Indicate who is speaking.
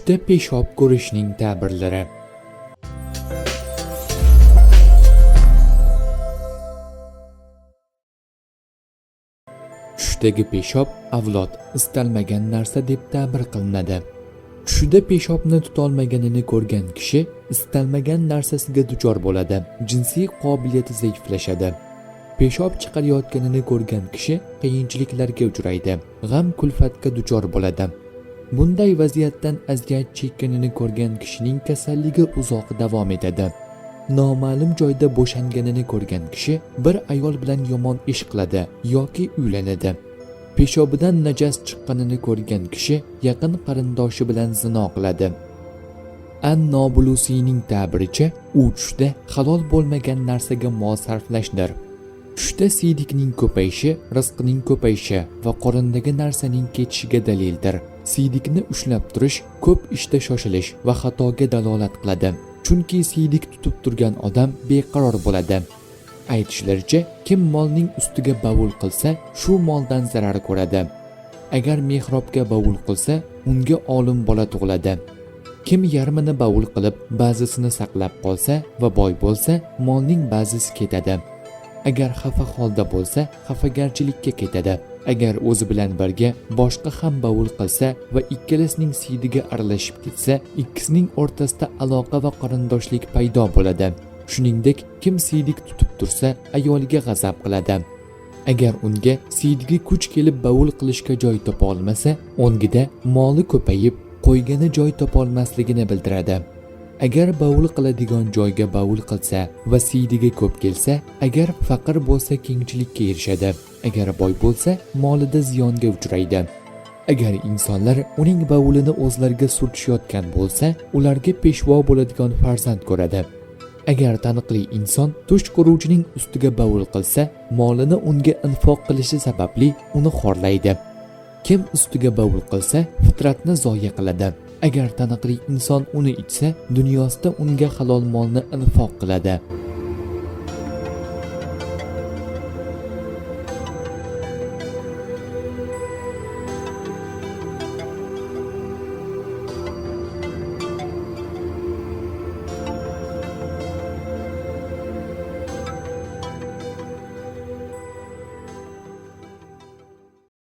Speaker 1: Tushda peshob ko'rishning ta'birlari. Tushdagi peshob avlod istalmagan narsa deb ta'bir qilinadi. Tushida peshobni tutolmaganini ko'rgan kishi istalmagan narsasiga duchor bo'ladi, jinsiy qobiliyati zaiflashadi. Peshob chiqarayotganini ko'rgan kishi qiyinchiliklarga uchraydi, g'am kulfatga duchor bo'ladi. Bunday vaziyatdan aziyat chekkanini ko'rgan kishining kasalligi uzoq davom etadi. Noma'lum joyda bo'shanganini ko'rgan kishi bir ayol bilan yomon ish qiladi yoki uylanadi. Peshobidan najas chiqqanini ko'rgan kishi yaqin qarindoshi bilan zino qiladi. An-Nobulusining ta'biricha, u tushda halol bo'lmagan narsaga mol sarflashdir. Tushda siydikning ko'payishi, rizqning ko'payishi va qorindagi narsaning ketishiga dalildir. Siydikni ushlab turish ko'p ishda shoshilish va xatoga dalolat qiladi. Chunki siydik tutib turgan odam beqaror bo'ladi. Aytishlaricha, kim molning ustiga bavul qilsa, shu moldan zarar ko'radi. Agar mehrobga bavul qilsa, unga olim bola tug'iladi. Kim yarmini bavul qilib, ba'zisini saqlab qolsa va boy bo'lsa, molning ba'zisi ketadi. Agar xafa holda bo'lsa, xafagarchilikka ketadi. Agar o'zi bilan birga boshqa ham bavul qilsa va ikkalasining siydiga aralashib ketsa, ikkisining o'rtasida aloqa va qarindoshlik paydo bo'ladi. Shuningdek, kim siydik tutib tursa, ayoliga g'azab qiladi. Agar unga siydigi kuch kelib bavul qilishga joy topa olmasa, ongida moli ko'payib, qo'ygani joy topa olmasligini bildiradi. Agar bavul qiladigan joyga bavul qilsa va siydiga ko'p kelsa, agar faqir bo'lsa kengchilikka erishadi, agar boy bo'lsa molida ziyonga uchraydi. Agar insonlar uning bavulini o'zlariga surtishayotgan bo'lsa, ularga peshvo bo'ladigan farzand ko'radi. Agar taniqli inson tush ko'ruvchining ustiga bavul qilsa, molini unga infoq qilishi sababli uni xorlaydi. Kim ustiga bavul qilsa, fitratni zoya qiladi. Agar taniqli inson uni ichsa, dunyosida unga halol molni infoq qiladi.